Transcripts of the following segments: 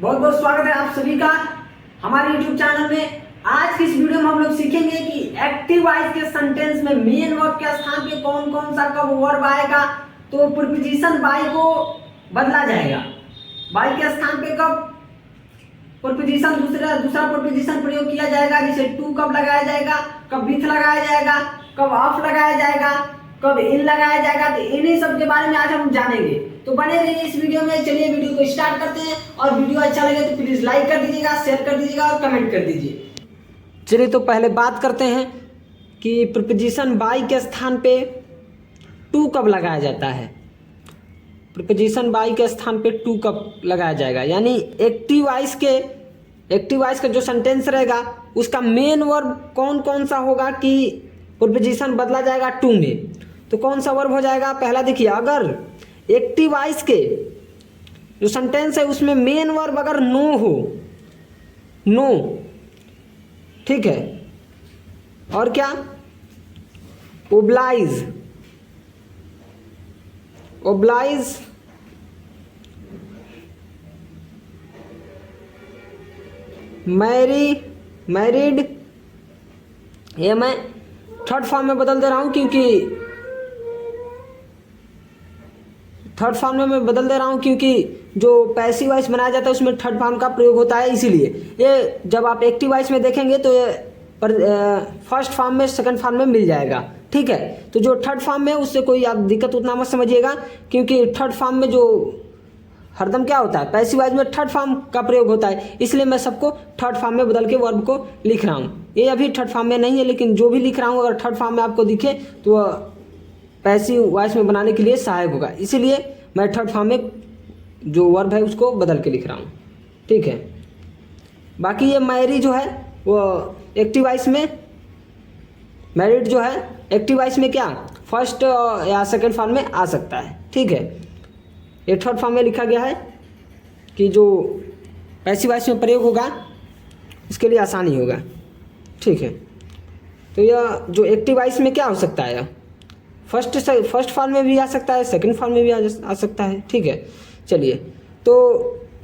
बहुत बहुत स्वागत है आप सभी का हमारे YouTube चैनल में। आज की इस वीडियो में हम लोग सीखेंगे कि एक्टिव वॉइस के सेंटेंस में मेन वर्ब के स्थान पे कौन कौन सा कब वर्ब आएगा। तो प्रीपोजिशन बाय को बदला जाएगा। बाय के स्थान पे कब प्रीपोजिशन दूसरा प्रीपोजिशन प्रयोग किया जाएगा, जैसे टू कब लगाया जाएगा, कब विथ लगाया जाएगा, कब ऑफ लगाया जाएगा, कब इन लगाया जाएगा। तो इन्हीं सब के बारे में आज हम जानेंगे, तो बने रहिए इस वीडियो में। चलिए वीडियो को स्टार्ट करते हैं, और वीडियो अच्छा लगे तो प्लीज लाइक कर दीजिएगा, शेयर कर दीजिएगा और कमेंट कर दीजिए। चलिए तो पहले बात करते हैं कि प्रीपोजिशन बाय के स्थान पे टू कब लगाया जाता है। प्रीपोजिशन बाय के स्थान पे टू कब लगाया जाएगा, यानी एक्टिव वॉइस का जो सेंटेंस रहेगा उसका मेन वर्ब कौन कौन सा होगा कि प्रीपोजिशन बदला जाएगा टू में। तो कौन सा वर्ब हो जाएगा, पहला देखिए, अगर एक्टिव वॉइस के जो सेंटेंस है उसमें मेन वर्ब अगर नो हो, नो, ठीक है, और क्या, ओब्लाइज, मैरिड, ये मैं थर्ड फॉर्म में बदल दे रहा हूं क्योंकि जो पैसिव वॉइस बनाया जाता है उसमें थर्ड फॉर्म का प्रयोग होता है, इसीलिए ये जब आप एक्टिव वॉइस में देखेंगे तो ये फर्स्ट फॉर्म में सेकंड फॉर्म में मिल जाएगा, ठीक है। तो जो थर्ड फॉर्म में उससे कोई आप दिक्कत उतना मत समझिएगा, क्योंकि थर्ड फॉर्म में जो हरदम क्या होता है, पैसिव वॉइस में थर्ड फॉर्म का प्रयोग होता है, इसलिए मैं सबको थर्ड फॉर्म में बदल के वर्ब को लिख रहा हूँ। ये अभी थर्ड फॉर्म में नहीं है, लेकिन जो भी लिख रहा हूँ अगर थर्ड फॉर्म में आपको दिखे तो वह पैसिव वॉइस में बनाने के लिए सहायक होगा, इसीलिए मैं थर्ड फॉर्म में जो वर्ब है उसको बदल के लिख रहा हूँ, ठीक है। बाकी ये मैरी जो है वो एक्टिव वॉइस में, मैरिड जो है एक्टिव वॉइस में क्या फर्स्ट या सेकंड फॉर्म में आ सकता है, ठीक है। ये थर्ड फॉर्म में लिखा गया है कि जो पैसिव वॉइस में प्रयोग होगा इसके लिए आसानी होगा, ठीक है। तो यह जो एक्टिव वॉइस में क्या हो सकता है, फर्स्ट फॉर्म में भी आ सकता है, सेकंड फॉर्म में भी आ सकता है, ठीक है। चलिए तो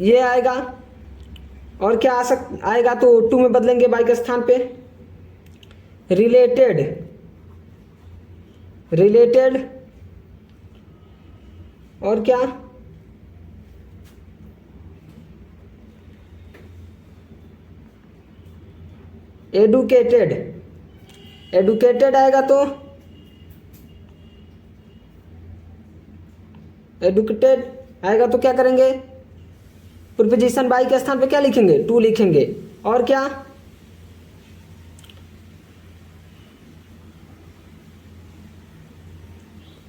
ये आएगा, और क्या आएगा, तो टू में बदलेंगे बाय के स्थान पे रिलेटेड, और क्या, एडुकेटेड आएगा, तो एडुकेटेड आएगा तो क्या करेंगे, प्रीपोजिशन बाय के स्थान पे क्या लिखेंगे, टू लिखेंगे, और क्या,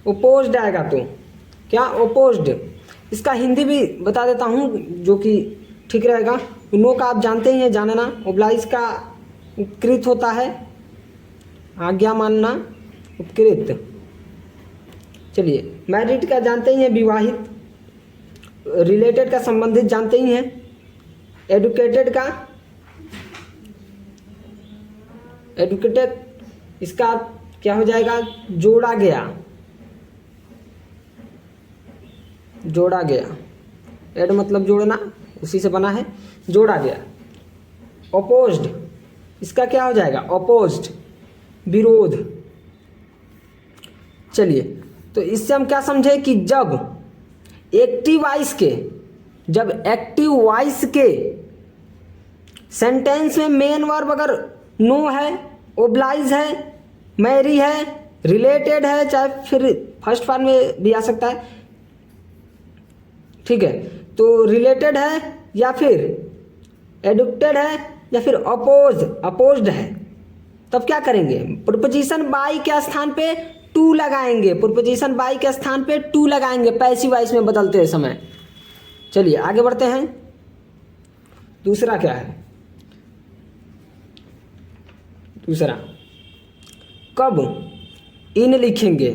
ओपोज्ड आएगा, तो क्या, ओपोज्ड। इसका हिंदी भी बता देता हूँ जो कि ठीक रहेगा। नो का आप जानते ही हैं, जानना। ओब्लाइज का उपकृत होता है, आज्ञा मानना, उपकृत। चलिए मैरिड का जानते ही हैं, विवाहित। रिलेटेड का संबंधित जानते ही हैं। एडुकेटेड इसका क्या हो जाएगा, जोड़ा गया। एड मतलब जोड़ना, उसी से बना है, जोड़ा गया। अपोज्ड, इसका क्या हो जाएगा, अपोज्ड, विरोध। चलिए तो इससे हम क्या समझे कि जब एक्टिव वॉइस के सेंटेंस में मेन वर्ब अगर नो है, ओब्लाइज है, मैरी है, रिलेटेड है, चाहे फिर फर्स्ट फॉर्म में भी आ सकता है, ठीक है। तो रिलेटेड है या फिर एडुकेटेड है या फिर अपोज्ड है, तब क्या करेंगे, प्रीपोजिशन बाय के स्थान पे टू लगाएंगे। पैसिव वॉइस में बदलते समय। चलिए आगे बढ़ते हैं। दूसरा क्या है, कब इन लिखेंगे,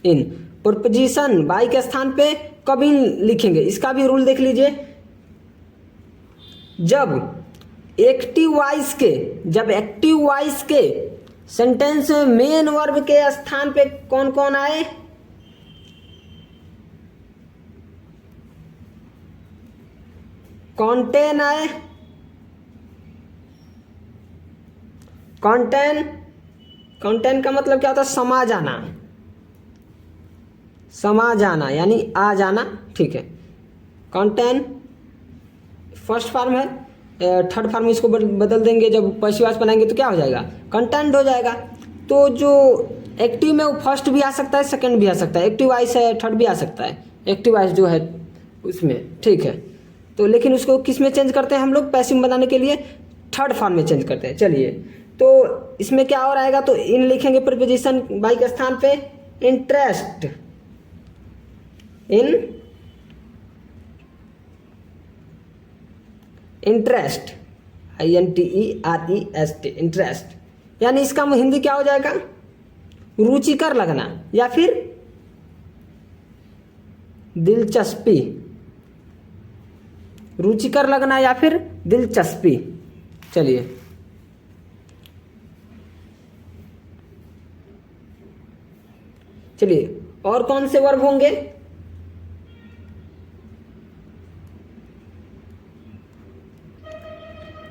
इन प्रीपोजिशन बाय के स्थान पे कब इन लिखेंगे, इसका भी रूल देख लीजिए। जब एक्टिव वॉइस के सेंटेंस में मेन वर्ब के स्थान पे कौन कौन आए, कॉन्टेन है, कॉन्टेन का मतलब क्या होता है? समा जाना, समा जाना यानी आ जाना, ठीक है। कॉन्टेन फर्स्ट फॉर्म है, थर्ड फॉर्म इसको बदल देंगे, जब पैसिव वॉइस बनाएंगे तो क्या हो जाएगा? कंटेंट हो जाएगा। तो जो एक्टिव में वो फर्स्ट भी आ सकता है, सेकंड भी आ सकता है, एक्टिव वॉइस है, थर्ड भी आ सकता है, एक्टिव वॉइस जो है उसमें, ठीक है। तो लेकिन उसको किस में चेंज करते हैं हम लोग? पैसिव बनाने के लिए थर्ड फॉर्म में चेंज करते हैं। चलिए, तो इसमें क्या और आएगा? तो इन लिखेंगे प्रीपोजिशन बाई के स्थान पे इंटरेस्ट, इंटरेस्ट, INTEREST, इंटरेस्ट, यानी इसका हिंदी क्या हो जाएगा? रुचिकर लगना या फिर दिलचस्पी, रुचिकर लगना या फिर दिलचस्पी। चलिए, चलिए और कौन से वर्ब होंगे?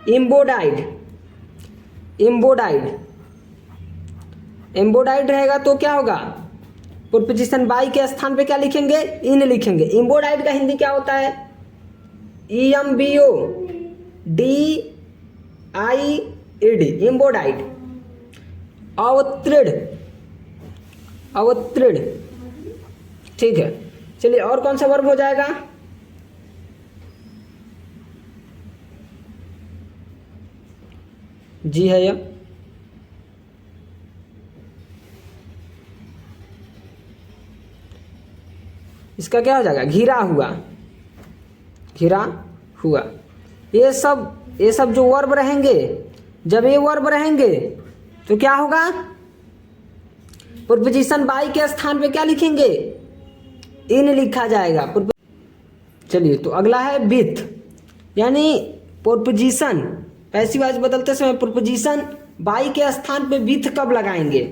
एम्बोडाइड, एम्बोडाइड, एम्बोडाइड रहेगा तो क्या होगा? प्रीपोजिशन बाई के स्थान पे क्या लिखेंगे? इन लिखेंगे। एम्बोडाइड का हिंदी क्या होता है? EMBODIED, एम्बोडाइड, अवतृण, अवतृण, ठीक है। चलिए और कौन सा वर्ब हो जाएगा? जी है यह, इसका क्या हो जाएगा? घिरा हुआ, घिरा हुआ। ये सब जो वर्ब रहेंगे, जब ये वर्ब रहेंगे तो क्या होगा? प्रीपोजिशन बाई के स्थान पे क्या लिखेंगे? इन लिखा जाएगा। चलिए, तो अगला है विथ, यानी प्रीपोजिशन पैसिव वॉइस बदलते समय प्रीपोजिशन बाई के स्थान पे विथ कब लगाएंगे?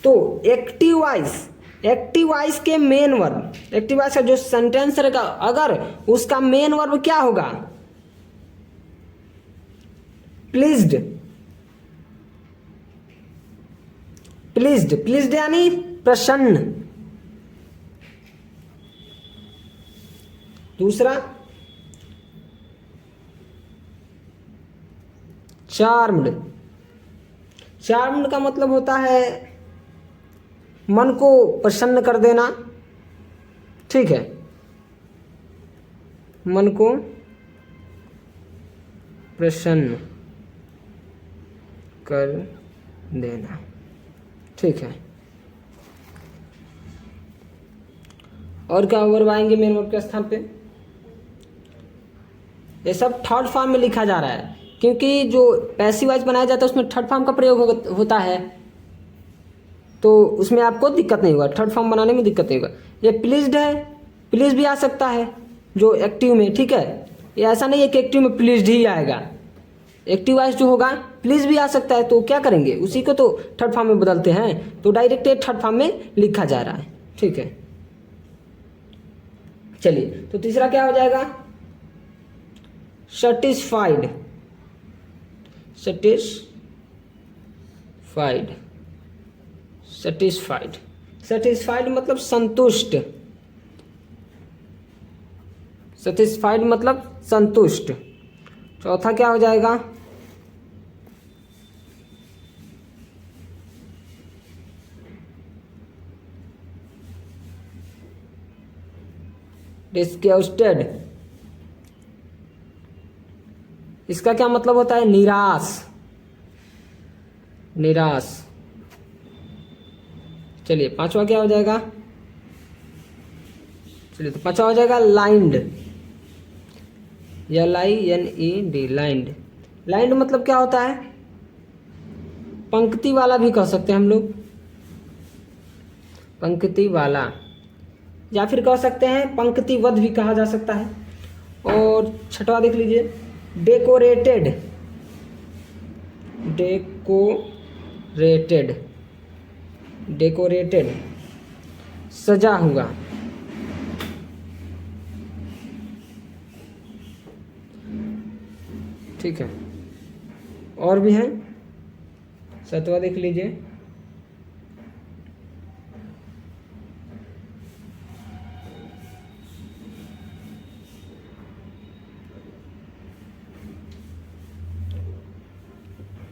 तो एक्टिव वॉइस, एक्टिव वॉइस के मेन वर्ब, एक्टिव वॉइस का जो सेंटेंस रहेगा अगर उसका मेन वर्ब क्या होगा? प्लीज्ड, प्लीज्ड, प्लीज्ड यानी प्रसन्न। दूसरा चार्म्ड, चार्म्ड का मतलब होता है मन को प्रसन्न कर देना, ठीक है, मन को प्रसन्न कर देना, ठीक है। और क्या वर्ब आएंगे मेन वर्ब के स्थान पे? ये सब थर्ड फॉर्म में लिखा जा रहा है, क्योंकि जो पैसिव वॉइस बनाया जाता है उसमें थर्ड फॉर्म का प्रयोग होता है, तो उसमें आपको दिक्कत नहीं होगा, थर्ड फॉर्म बनाने में दिक्कत नहीं होगा। ये प्लीज्ड है, प्लीज भी आ सकता है जो एक्टिव में, ठीक है। ये ऐसा नहीं है कि एक्टिव में प्लीज्ड ही आएगा, एक्टिव वॉइस जो होगा प्लीज भी आ सकता है। तो क्या करेंगे? उसी को तो थर्ड फॉर्म में बदलते हैं, तो डायरेक्ट थर्ड फॉर्म में लिखा जा रहा है, ठीक है। चलिए, तो तीसरा क्या हो जाएगा? सेटिस्फाइड, सेटिस्फाइड, सेटिस्फाइड, सेटिस्फाइड मतलब संतुष्ट, सेटिस्फाइड मतलब संतुष्ट। चौथा क्या हो जाएगा? डिस्गस्टेड, इसका क्या मतलब होता है? निराश, निराश। चलिए, पांचवा क्या हो जाएगा? चलिए, तो पांचवा हो जाएगा लाइंड, LINED, लाइंड। लाइंड मतलब क्या होता है? पंक्ति वाला भी कह सकते हैं हम लोग, पंक्ति वाला, या फिर कह सकते हैं पंक्तिबद्ध भी कहा जा सकता है। और छठवा देख लीजिए, डेकोरेटेड, डेकोरेटेड, डेकोरेटेड, सजा हुआ, ठीक है, और भी हैं, 7वां देख लीजिए।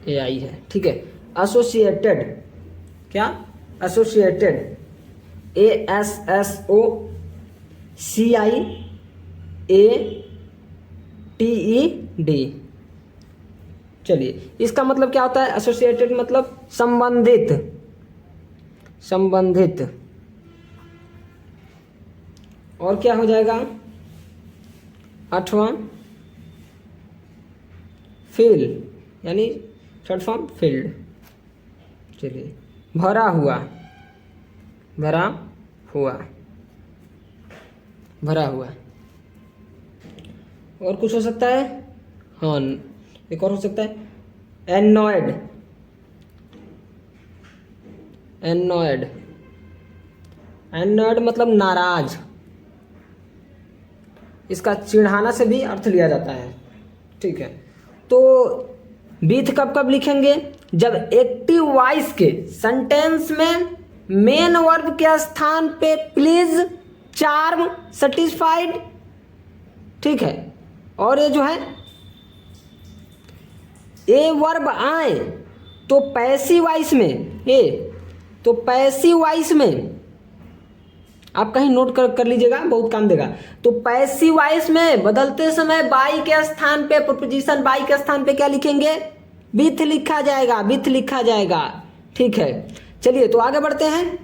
AI है, ठीक है। एसोसिएटेड, क्या? Associated, ASSOCIATED। चलिए, इसका मतलब क्या होता है? एसोसिएटेड मतलब संबंधित, संबंधित। और क्या हो जाएगा? 8वां फील, यानी थर्ड फॉर्म फील्ड। चलिए, भरा हुआ, भरा हुआ, भरा हुआ। और कुछ हो सकता है? हाँ, एक और हो सकता है, एनॉयड, एनॉयड, एनॉयड मतलब नाराज। इसका चिढ़ाना से भी अर्थ लिया जाता है, ठीक है। तो बीथ कब कब लिखेंगे? जब एक्टिव वॉइस के सेंटेंस में मेन वर्ब के स्थान पे प्लीज, चार्म, सेटिस्फाइड, ठीक है। और ये जो है ए वर्ब आए तो पैसिव वॉइस में, ए तो पैसिव वॉइस में आप कहीं नोट कर लीजिएगा, बहुत काम देगा। तो पैसिव वॉइस में बदलते समय बाई के स्थान पे, प्रीपोजिशन बाई के स्थान पे क्या लिखेंगे? विथ लिखा जाएगा, विथ लिखा जाएगा, ठीक है। चलिए, तो आगे बढ़ते हैं।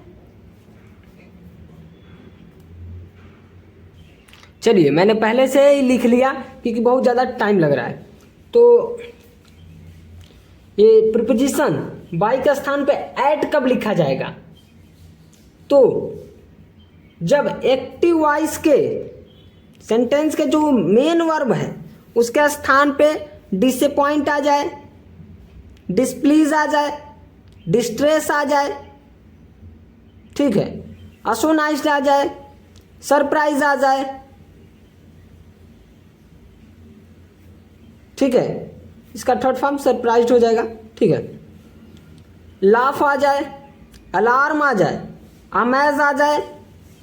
चलिए, मैंने पहले से ही लिख लिया क्योंकि बहुत ज़्यादा टाइम लग रहा है। तो ये प्रीपोजिशन बाई के स्थान पे एट कब लिखा जाएगा? तो जब एक्टिव वॉइस के सेंटेंस के जो मेन वर्ब है उसके स्थान पे डिसअपॉइंट आ जाए, डिस्प्लीज आ जाए, डिस्ट्रेस आ जाए, ठीक है, एस्टोनाइज्ड आ जाए, सरप्राइज आ जाए, ठीक है। इसका थर्ड फॉर्म सरप्राइज्ड हो जाएगा, ठीक है। लाफ आ जाए, अलार्म आ जाए, अमेज आ जाए,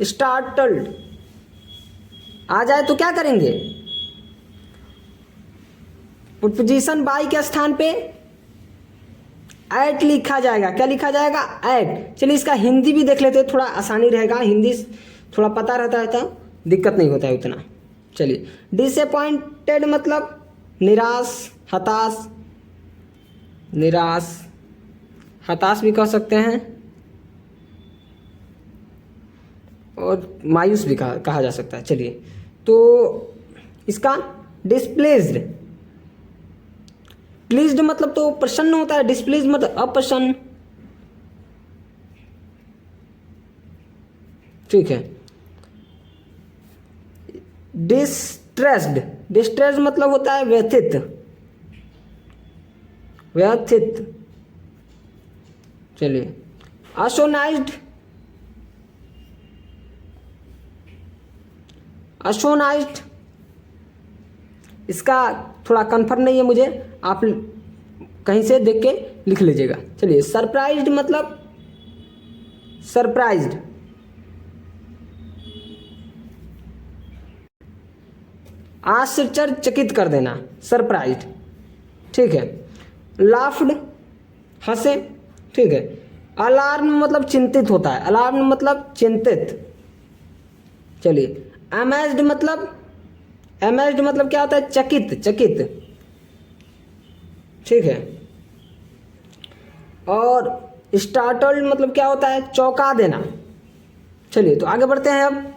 स्टार्टल्ड आ जाए तो क्या करेंगे? प्रीपोजिशन बाई के स्थान पे एट लिखा जाएगा। क्या लिखा जाएगा? एट। चलिए, इसका हिंदी भी देख लेते हैं, थोड़ा आसानी रहेगा, हिंदी थोड़ा पता रहता है तो दिक्कत नहीं होता है उतना। चलिए, डिसअपॉइंटेड मतलब निराश, हताश, निराश, हताश भी कह सकते हैं, और मायूस भी कहा जा सकता है। चलिए, तो इसका डिस्प्लेज्ड, प्लीज्ड मतलब तो प्रसन्न होता है, डिस्प्लेज्ड मतलब अप्रसन्न, ठीक है। डिस्ट्रेस्ड, डिस्ट्रेस्ड मतलब होता है व्यथित, व्यथित। चलिए, एस्टोनाइज्ड, एस्टोनाइज्ड, इसका थोड़ा कन्फर्म नहीं है मुझे, आप कहीं से देख के लिख लीजिएगा। चलिए, सरप्राइज्ड मतलब सरप्राइज्ड, आश्चर्यचकित कर देना, सरप्राइज्ड, ठीक है। लाफ्ड, हंसे, ठीक है। अलार्म मतलब चिंतित होता है, अलार्म मतलब चिंतित। चलिए, अमेज्ड मतलब, अमेज्ड मतलब क्या होता है? चकित, चकित, ठीक है। और स्टार्टल्ड मतलब क्या होता है? चौंका देना। चलिए, तो आगे बढ़ते हैं अब।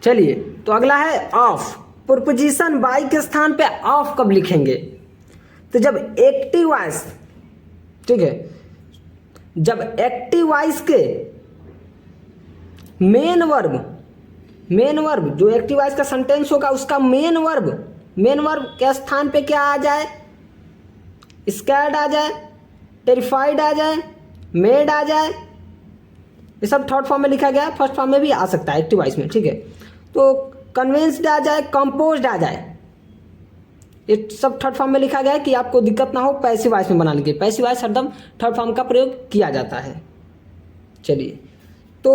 चलिए, तो अगला है ऑफ। प्रीपोजिशन बाई के स्थान पे ऑफ कब लिखेंगे? तो जब एक्टिव वॉइस, ठीक है, जब एक्टिव वॉइस के मेन वर्ब, मेन वर्ब जो एक्टिव वॉइस का सेंटेंस होगा उसका मेन वर्ब, मेन वर्ब के स्थान पे क्या आ जाए? स्कैर्ड आ जाए, टेरिफाइड आ जाए, मेड आ जाए, ये सब थर्ड फॉर्म में लिखा गया है, फर्स्ट फॉर्म में भी आ सकता है एक्टिव वॉइस में, ठीक है। तो कन्विंस्ड आ जाए, कंपोज्ड आ जाए, ये सब थर्ड फॉर्म में लिखा गया है कि आपको दिक्कत ना हो पैसिव वॉइस में बनाने की। पैसिव वॉइस हरदम थर्ड फॉर्म का प्रयोग किया जाता है। चलिए, तो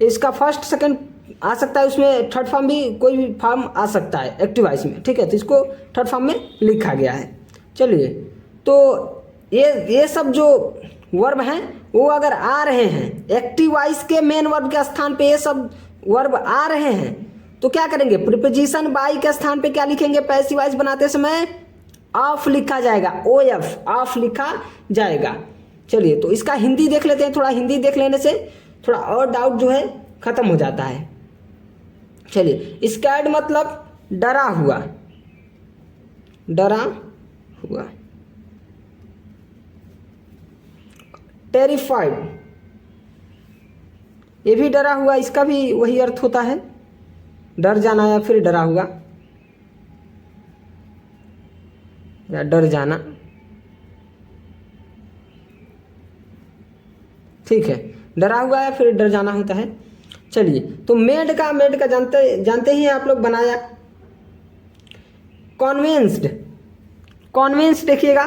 इसका फर्स्ट सेकंड आ सकता है, उसमें थर्ड फॉर्म भी कोई भी फॉर्म आ सकता है एक्टिव वॉइस में, ठीक है। तो इसको थर्ड फॉर्म में लिखा गया है। चलिए, तो ये सब जो वर्ब हैं वो अगर आ रहे हैं एक्टिव वॉइस के मेन वर्ब के स्थान पे, ये सब वर्ब आ रहे हैं तो क्या करेंगे, प्रीपोजिशन बाई के स्थान पे क्या लिखेंगे, पैसिव वॉइस बनाते समय ऑफ लिखा जाएगा, OF ऑफ लिखा जाएगा। चलिए, तो इसका हिंदी देख लेते हैं, थोड़ा हिंदी देख लेने से थोड़ा और डाउट जो है खत्म हो जाता है। चलिए, स्कैर्ड मतलब डरा हुआ, डरा हुआ। टेरिफाइड, ये भी डरा हुआ, इसका भी वही अर्थ होता है, डर जाना या फिर डरा हुआ या डर जाना, ठीक है। डरा हुआ या फिर डर जाना होता है। चलिए, तो मेड का जानते ही आप लोग बनाया। कॉन्विंस्ड, कॉन्विंस्ड देखिएगा,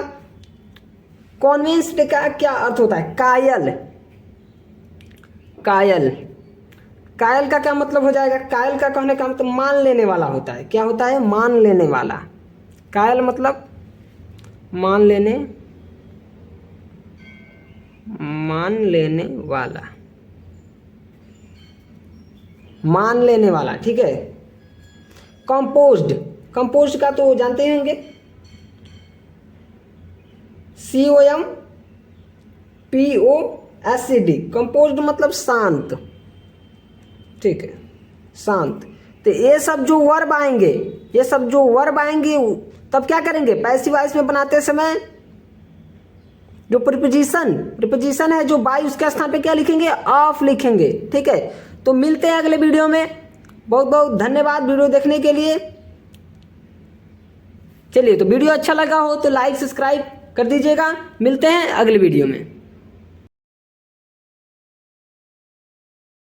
कॉन्विंस्ड का क्या अर्थ होता है, कायल, कायल, कायल का क्या मतलब हो जाएगा, कायल का कहने का मतलब मान लेने वाला होता है। क्या होता है, मान लेने वाला। कायल मतलब मान लेने, मान लेने वाला, मान लेने वाला, ठीक है। कंपोज्ड, कंपोज्ड का तो जानते ही होंगे, COMPOSED, कंपोज्ड मतलब शांत, ठीक है, शांत। तो ये सब जो वर्ब आएंगे, ये सब जो वर्ब आएंगे तब क्या करेंगे, पैसिव वॉइस में बनाते समय जो प्रीपोजिशन है जो बाई, उसके स्थान पे क्या लिखेंगे, ऑफ लिखेंगे, ठीक है। तो मिलते हैं अगले वीडियो में। बहुत बहुत धन्यवाद वीडियो देखने के लिए। चलिए, तो वीडियो अच्छा लगा हो तो लाइक सब्सक्राइब कर दीजिएगा। मिलते हैं अगले वीडियो में।